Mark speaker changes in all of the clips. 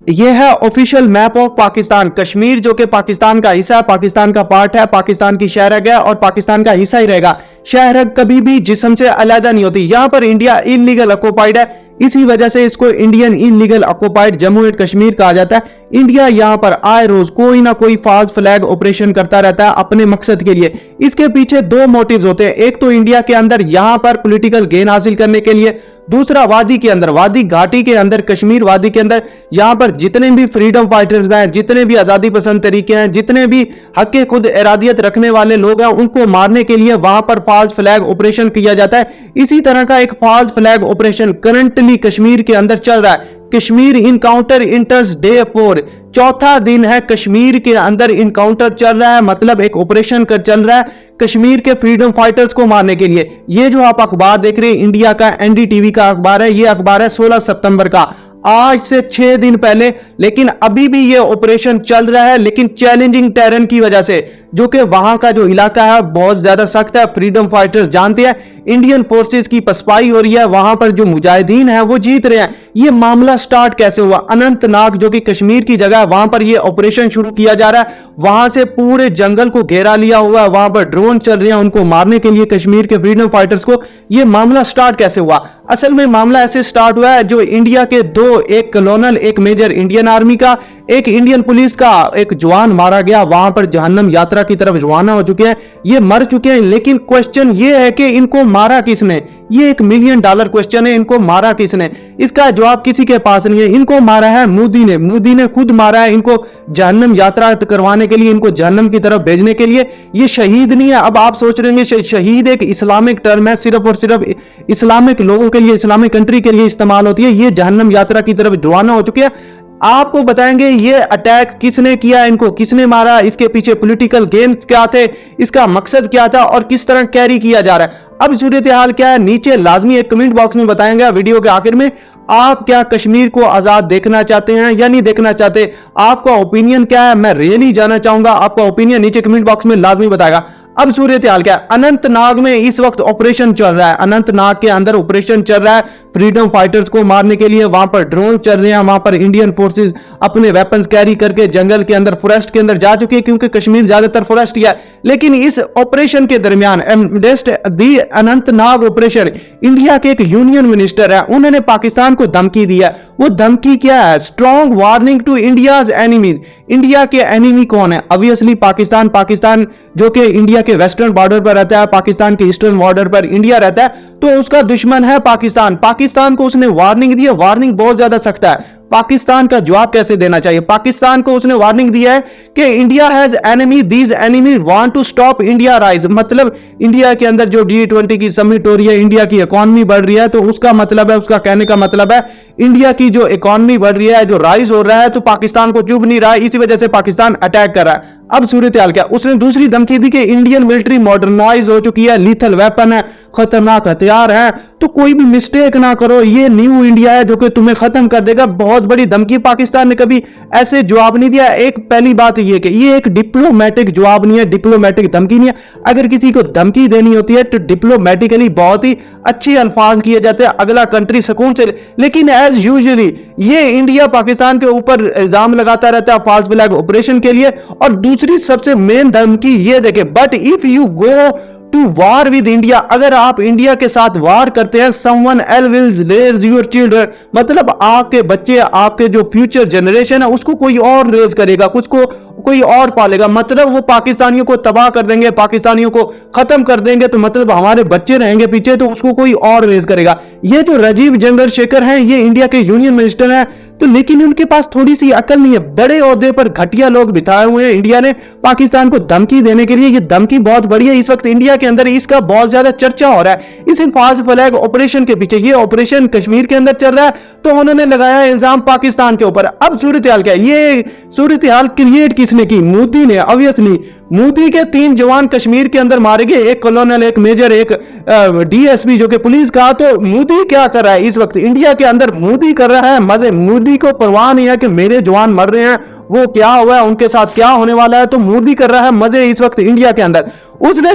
Speaker 1: ये है official map of Pakistan. Kashmir जो कि पाकिस्तान का हिस्सा है, पाकिस्तान का पार्ट है, पाकिस्तान की शहरग है और पाकिस्तान का हिस्सा ही रहेगा। शहरग कभी भी जिस्म से अलग नहीं होती। यहां पर इंडिया इलीगल ऑक्युपाइड है, इसी वजह से इसको Indian illegal occupied Jammu and Kashmir कहा जाता है। इंडिया यहां पर आए रोज कोई ना कोई फॉल्स फ्लैग ऑपरेशन करता रहता है अपने मकसद के लिए। इसके पीछे दो मोटिव्स होते हैं, एक तो इंडिया के अंदर यहां पर पॉलिटिकल गेन हासिल करने के लिए, दूसरा वादी के अंदर, वादी घाटी के अंदर, कश्मीर वादी के अंदर यहां पर जितने भी फ्रीडम फाइटर्स हैं, जितने भी आजादी पसंद तरीके हैं, जितने भी हक के खुद इरादियत रखने वाले लोग हैं, उनको मारने के लिए वहां पर फॉल्स फ्लैग ऑपरेशन किया जाता है। इसी तरह का एक false flag operation currently Kashmir के अंदर चल रहा है। कश्मीर इनकाउंटर इंटर्स डे 4, चौथा दिन है कश्मीर के अंदर इनकाउंटर चल रहा है, मतलब एक ऑपरेशन कर चल रहा है कश्मीर के फ्रीडम फाइटर्स को मारने के लिए। ये जो आप अखबार देख रहे हैं इंडिया का एनडीटीवी का अखबार है, ये अखबार है 16 सितंबर का, आज से 6 दिन पहले। लेकिन अभी भी ये ऑपरेशन चल रहा है, लेकिन चैलेंजिंग टेरेन की वजह से, जो कि वहां का जो इलाका है बहुत ज्यादा सख्त है। फ्रीडम फाइटर्स जानते हैं इंडियन फोर्सेस की पसपाई हो रही है, वहां पर जो मुजाहिदीन है वो जीत रहे हैं। ये मामला स्टार्ट कैसे हुआ? अनंतनाग जो कि कश्मीर की जगह है, वहां पर ये ऑपरेशन शुरू किया जा रहा है। वहां से पूरे जंगल को घेरा लिया हुआ है, वहां पर ड्रोन चल रहे हैं उनको मारने के लिए कश्मीर के फ्रीडम फाइटर्स को। ये मामला स्टार्ट कैसे हुआ? असल में मामला ऐसे स्टार्ट हुआ है, जो इंडिया के दो, एक कलोनल, एक मेजर इंडियन आर्मी का, एक इंडियन पुलिस का एक जवान मारा गया। वहां पर जहन्नम यात्रा की तरफ रवाना हो चुके हैं, ये मर चुके हैं। लेकिन क्वेश्चन ये है कि इनको मारा किसने? ये $1 मिलियन क्वेश्चन है, इनको मारा किसने? इसका जवाब किसी के पास नहीं है। इनको मारा है मोदी ने, मोदी ने खुद मारा है इनको, जहन्नम यात्रा करवाने के लिए, इनको जहन्नम की तरफ भेजने के लिए। ये शहीद नहीं है। अब आप सोच रहे हैं शहीद एक इस्लामिक टर्म है, सिर्फ और सिर्फ इस्लामिक लोगों के लिए, इस्लामिक कंट्री के लिए इस्तेमाल होती है। ये जहन्नम यात्रा की तरफ रवाना हो चुके हैं। आपको बताएंगे ये अटैक किसने किया, इनको किसने मारा, इसके पीछे पॉलिटिकल गेम्स क्या थे, इसका मकसद क्या था और किस तरह कैरी किया जा रहा है। अब सूरत हाल क्या है, नीचे लाजमी एक कमेंट बॉक्स में बताएंगे वीडियो के आखिर में। आप क्या कश्मीर को आजाद देखना चाहते हैं या नहीं देखना चाहते? आपका ओपिनियन क्या है? मैं रियली जानना चाहूंगा। आपका ओपिनियन नीचे कमेंट बॉक्स में लाजमी बताएगा। अब सूरत हाल क्या है, अनंतनाग में इस वक्त ऑपरेशन चल रहा है। अनंतनाग के अंदर ऑपरेशन चल रहा है फ्रीडम फाइटर्स को मारने के लिए। वहां पर ड्रोन चल रहे हैं, वहां पर इंडियन फोर्सेस अपने वेपन्स कैरी करके जंगल के अंदर, फॉरेस्ट के अंदर जा चुके हैं, क्योंकि कश्मीर ज्यादातर फॉरेस्ट ही है। लेकिन इस ऑपरेशन के दरमियान, अमडेस्ट दी अनंतनाग ऑपरेशन, इंडिया के एक यूनियन मिनिस्टर है, उन्होंने पाकिस्तान को धमकी दी है। वो धमकी क्या है? Strong warning to India's enemies. India के एनिमी कौन है? ऑब्वियसली पाकिस्तान। पाकिस्तान जो कि इंडिया के वेस्टर्न बॉर्डर पर रहता है, पाकिस्तान के ईस्टर्न बॉर्डर पर इंडिया रहता है, तो उसका दुश्मन है पाकिस्तान। पाकिस्तान को उसने वार्निंग दी है, वार्निंग बहुत ज्यादा सख्त है। पाकिस्तान का जवाब कैसे देना चाहिए? पाकिस्तान को उसने वार्निंग दिया है कि India has enemy, these enemy want to stop India rise. मतलब इंडिया के अंदर जो G20 की समिट हो रही है, इंडिया की इकोनॉमी बढ़ रही है, तो उसका मतलब है, उसका कहने का मतलब है इंडिया की जो इकोनॉमी बढ़ रही है, जो राइज हो रहा है, तो पाकिस्तान को चुभ नहीं रहा है, इसी वजह से पाकिस्तान अटैक कर रहा है। अब सूरत हाल क्या? उसने दूसरी धमकी दी कि इंडियन मिलिट्री मॉडर्नाइज हो चुकी है, लीथल वेपन है, खतरनाक हथियार है, तो कोई भी मिस्टेक ना करो, ये न्यू इंडिया है जो कि तुम्हें खत्म कर देगा। बहुत बड़ी धमकी। पाकिस्तान ने कभी ऐसे जवाब नहीं दिया। एक पहली बात ये कि ये एक डिप्लोमेटिक जवाब नहीं है, डिप्लोमेटिक धमकी नहीं है। अगर किसी को धमकी देनी होती है तो डिप्लोमेटिकली बहुत ही अच्छे अल्फाज किए जाते हैं, अगला कंट्री सुकून से। लेकिन एज यूजुअली ये इंडिया पाकिस्तान के ऊपर इल्जाम लगाता रहता है फॉल्स फ्लैग ऑपरेशन के लिए। और दूसरी सबसे मेन धमकी ये देखे, but if you go to war with India, अगर आप इंडिया के साथ वार करते हैं, someone else will raise your children, मतलब आपके बच्चे, आपके जो फ्यूचर जनरेशन है, उसको कोई और रेज करेगा, कुछ को कोई और पालेगा। मतलब वो पाकिस्तानियों को तबाह कर देंगे, पाकिस्तानियों को खत्म कर देंगे, तो मतलब हमारे बच्चे रहेंगे पीछे, तो उसको कोई और रेज करेगा। ये जो राजीव चंद्रशेखर हैं, ये इंडिया के यूनियन मिनिस्टर हैं, तो लेकिन उनके पास थोड़ी सी अकल नहीं है। बड़े ओहदे पर घटिया लोग बिठाए हुए हैं इंडिया ने पाकिस्तान को धमकी देने के लिए। ये धमकी बहुत बड़ी है। इस वक्त इंडिया के अंदर इसका बहुत ज्यादा चर्चा हो रहा है, इस फॉल्स फ्लैग ऑपरेशन के पीछे। ये ऑपरेशन कश्मीर के अंदर चल रहा है, तो उन्होंने लगाया इल्जाम पाकिस्तान के ऊपर। अब सूरत हाल क्या है? ये सूरत हाल क्रिएट किसने की? मोदी ने। ऑब्वियसली मोदी के 3 जवान कश्मीर के अंदर मारे गए, एक कॉलोनल, एक मेजर, एक डीएसपी जो कि पुलिस का। तो मोदी क्या कर रहा है इस वक्त इंडिया के अंदर? मोदी कर रहा है मजे। मोदी को परवाह नहीं है कि मेरे जवान मर रहे हैं, वो क्या हुआ है, उनके साथ क्या होने वाला है, तो मोदी कर रहा है मजे इस वक्त इंडिया के अंदर। उसने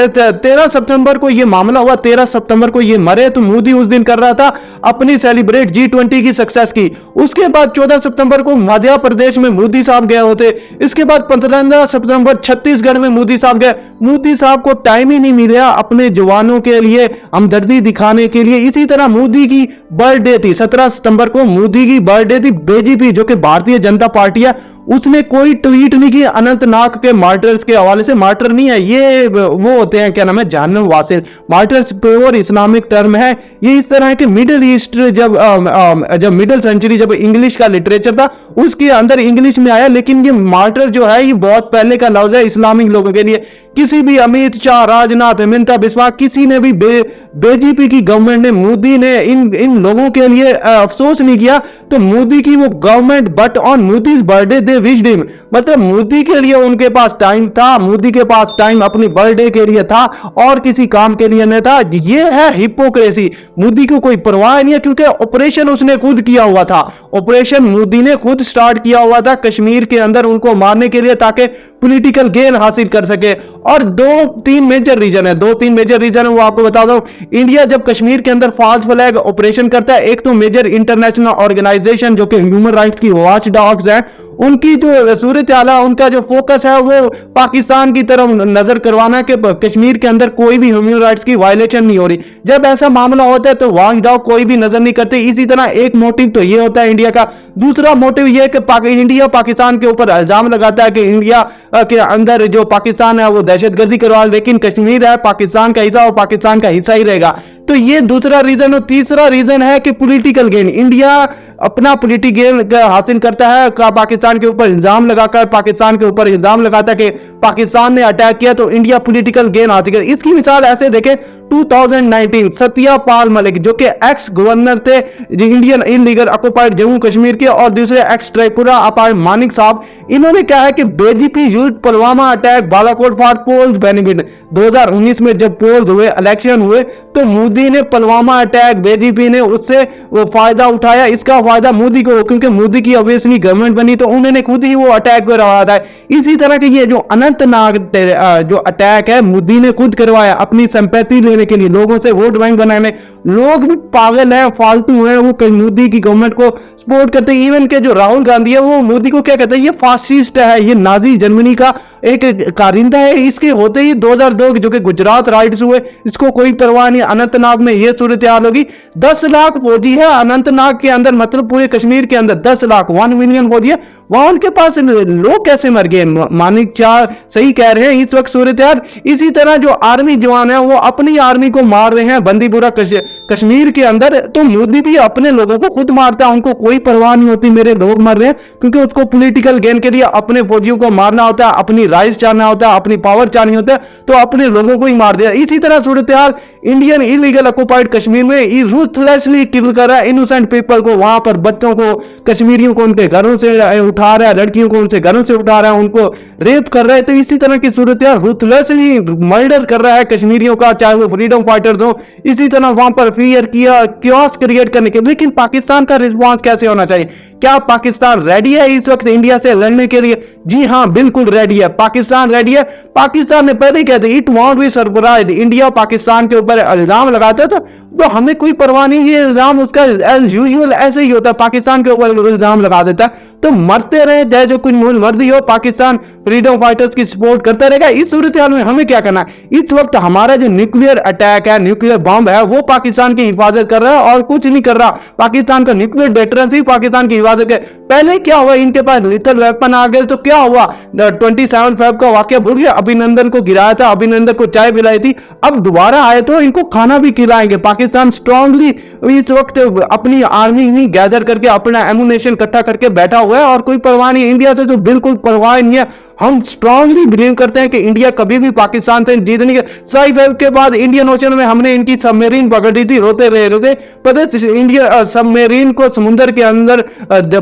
Speaker 1: 13 सितंबर को ये मामला हुआ, 13 सितंबर को ये मरे, तो मोदी उस दिन कर रहा था अपनी सेलिब्रेट G20 की सक्सेस की। उसके बाद 14 सितंबर को मध्य प्रदेश में मोदी साहब गए होते। इसके बाद 15 सितंबर छत्तीसगढ़ में मोदी साहब गए। मोदी साहब को टाइम ही नहीं मिला अपने जवानों के लिए हमदर्दी दिखाने के लिए। इसी तरह मोदी की बर्थडे थी 17 सितंबर को, मोदी की बर्थडे थी। बीजेपी जो कि भारतीय जनता पार्टी है, उसने कोई ट्वीट नहीं की अनंतनाग के मार्टर्स के हवाले से। मार्टर नहीं है ये, वो होते हैं क्या नाम है, जहन्नम वासिल। मार्टर्स प्योर इस्लामिक टर्म है। ये इस तरह है कि मिडिल ईस्ट जब मिडिल सेंचुरी जब इंग्लिश का लिटरेचर था उसके अंदर इंग्लिश में आया, लेकिन ये मार्टर जो है ये बहुत पहले का लफ्ज है इस्लामिक लोगों के लिए। किसी भी अमित शाह, राजनाथ, हेमंता बिस्वा, किसी ने भी बीजेपी की गवर्नमेंट ने, मोदी ने इन लोगों के लिए अफसोस नहीं किया। तो मोदी की वो government but on Modi's birthday they wished him, मतलब मोदी के लिए उनके पास टाइम था, मोदी के पास टाइम अपनी बर्थडे के लिए था और किसी काम के लिए नहीं था। ये है हिपोक्रेसी। मोदी को कोई परवाह नहीं है क्योंकि ऑपरेशन उसने खुद किया हुआ था। ऑपरेशन मोदी ने खुद स्टार्ट किया हुआ था कश्मीर के अंदर उनको मारने के लिए, ताकि पॉलिटिकल गेन हासिल कर सके। और दो तीन मेजर रीजन है, वो आपको बता दूं। इंडिया जब कश्मीर के अंदर फॉल्स फ्लैग ऑपरेशन करता है, एक तो मेजर इंटरनेशनल ऑर्गेनाइजेशन जो कि ह्यूमन राइट्स की वॉच डॉग्स है, उनकी जो सूरत हाल है, उनका जो फोकस है वो पाकिस्तान की तरफ नजर करवाना कि कश्मीर के अंदर कोई भी ह्यूमन राइट्स की वायलेशन नहीं हो रही। जब ऐसा मामला होता है तो वॉच डॉग कोई भी नजर नहीं करते। इसी तरह एक मोटिव तो ये होता है इंडिया का। दूसरा मोटिव ये कि इंडिया पाकिस्तान के ऊपर इल्जाम लगाता है कि इंडिया के अंदर जो पाकिस्तान है वो दहशतगर्दी करवा, लेकिन कश्मीर है पाकिस्तान का हिस्सा और पाकिस्तान का हिस्सा ही रहेगा। तो ये दूसरा रीजन। और तीसरा रीजन है कि पॉलिटिकल गेन। इंडिया अपना पॉलिटिकल गेन हासिल करता है पाकिस्तान के ऊपर इल्जाम लगाकर, पाकिस्तान के ऊपर इल्जाम लगाता है कि पाकिस्तान ने अटैक किया, तो इंडिया पॉलिटिकल गेन हासिल कर। इसकी मिसाल ऐसे देखें, 2019 सत्यपाल मलिक जो कि एक्स गवर्नर थे Indian illegal occupied Jammu Kashmir के, और दूसरे एक्स त्रिपुरा अपार मानिक साहब, इन्होंने कहा है कि BJP used Pulwama attack Balakot for polls benefit. 2019 में जब पोल्स हुए, इलेक्शन हुए, तो मोदी ने पुलवामा अटैक, बीजेपी ने उससे वो फायदा उठाया। इसका फायदा मोदी को, क्योंकि मोदी की ऑब्वियसली गवर्नमेंट बनी तो उन्होंने खुद ही वो अटैक करवाया था। इसी तरह के ये जो अनंतनाग जो अटैक है मोदी ने खुद करवाया अपनी सिंपैथी लेने के लिए, लोगों से वोट बैंक बनाने। लोग भी पागल हैं, फालतू हैं, वो मोदी की गवर्नमेंट को सपोर्ट करते हैं। इवन के जो राहुल गांधी है वो मोदी को क्या कहते हैं, ये फासिस्ट है, ये नाजी जर्मनी का एक कारिंदा है। इसके होते ही 2002 जो कि गुजरात राइट्स हुए, इसको कोई परवाह नहीं। अनंतनाग में ये सूरत हाल होगी। 10 लाख फौजी है अनंतनाग के अंदर, मतलब पूरे कश्मीर के अंदर 10 लाख 1 मिलियन फौजी है। वहां उनके पास लोग कैसे मर गए? मानिक शाह सही कह रहे हैं इस वक्त सूरत हाल। इसी तरह जो आर्मी जवान है वो अपनी आर्मी को मार रहे हैं बंदीपुरा कश्मीर के अंदर, तो मोदी भी अपने लोगों को खुद मारता है। उनको कोई परवाह नहीं होती मेरे लोग मर रहे हैं, क्योंकि उसको पॉलिटिकल गेन के लिए अपने फौजियों को मारना होता है, अपनी राइस चाहना होता है, अपनी पावर चाहनी होता है, तो अपने लोगों को ही मार दिया। इसी तरह सूरत हाल इंडियन इलीगल ऑक्युपाइड कश्मीर में रूथलेसली किल कर रहा है इनोसेंट पीपल को। वहां पर बच्चों को, कश्मीरियों को उनके घरों से उठा रहा है, लड़कियों को उनसे घरों से उठा रहा है, उनको रेप कर रहा है। तो इसी तरह की सूरत हाल रूथलेसली मर्डर कर रहा है कश्मीरियों का, चाहे वो फ्रीडम फाइटर्स हो। इसी तरह वहां पर फियर किया, क्योस क्रिएट करने के। लेकिन पाकिस्तान का रिस्पॉन्स कैसे होना चाहिए? क्या पाकिस्तान रेडी है इस वक्त इंडिया से लड़ने के लिए? जी हां, बिल्कुल रेडी है। पाकिस्तान रेडी है। पाकिस्तान ने पहले ही कह दिया, it won't be surprise. India Pakistan के ऊपर इल्जाम लगाता है तो हमें कोई परवाह नहीं, ये इल्जाम उसका एज यूजुअल ऐसे ही होता है, पाकिस्तान के ऊपर इल्जाम लगा देता है। तो मरते रहे, चाहे जो कुछ मर्जी हो, पाकिस्तान फ्रीडम फाइटर्स की सपोर्ट करता रहेगा। इस सूरत हाल में हमें क्या करना है? इस वक्त हमारा जो न्यूक्लियर अटैक है, न्यूक्लियर बॉम्ब है, वो पाकिस्तान की हिफाजत कर रहा है और कुछ नहीं कर रहा। पाकिस्तान का न्यूक्लियर डेटरेंस ही पाकिस्तान की हिफाजत कर। पहले क्या हुआ, इनके पास लिथल वेपन आ गए तो क्या हुआ? 27 फेब का वाकया भूल गया, अभिनंदन को गिराया था, अभिनंदन को चाय पिलाई थी, अब दोबारा आए तो इनको खाना भी खिलाएंगे। पाकिस्तान स्ट्रांगली इस वक्त अपनी आर्मी ही गैदर करके अपना एमुनेशन इकट्ठा करके बैठा हुआ है और कोई परवाह नहीं। इंडिया से तो बिल्कुल परवाह नहीं है। हम स्ट्रांगली बिलीव करते हैं कि इंडिया कभी भी पाकिस्तान से जीत नहीं। साई फाइव के बाद इंडियन ओशन में हमने इनकी सबमरीन पकड़ दी थी, रोते रहे। पता इंडिया सबमरीन को समुद्र के अंदर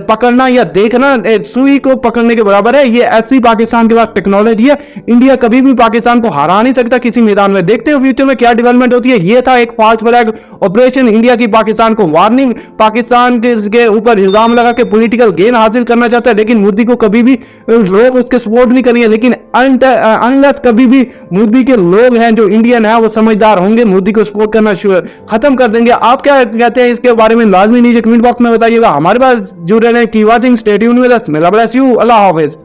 Speaker 1: पकड़ना या देखना सुई को पकड़ने के बराबर है। ये ऐसी पाकिस्तान के पास टेक्नोलॉजी है, इंडिया कभी भी पाकिस्तान को हरा नहीं सकता किसी मैदान में। देखते हो फ्यूचर में क्या डेवलपमेंट होती है। ये था एक फॉल्स फ्लैग ऑपरेशन, इंडिया की पाकिस्तान को वार्निंग। पाकिस्तान के ऊपर इल्जाम लगा के पॉलिटिकल गेन हासिल करना चाहता है, लेकिन मोदी को कभी भी लोग उसके सपोर्ट सपोर्ट भी करेंगे, लेकिन अनलेस कभी भी मोदी के लोग हैं जो इंडियन है वो समझदार होंगे, मोदी को सपोर्ट करना खत्म कर देंगे। आप क्या कहते हैं इसके बारे में लाजमी नीचे कमेंट बॉक्स में बताइएगा। हमारे पास जुड़े रहें, की watching, stay tuned with us. may Allah bless you, Allah Hafiz.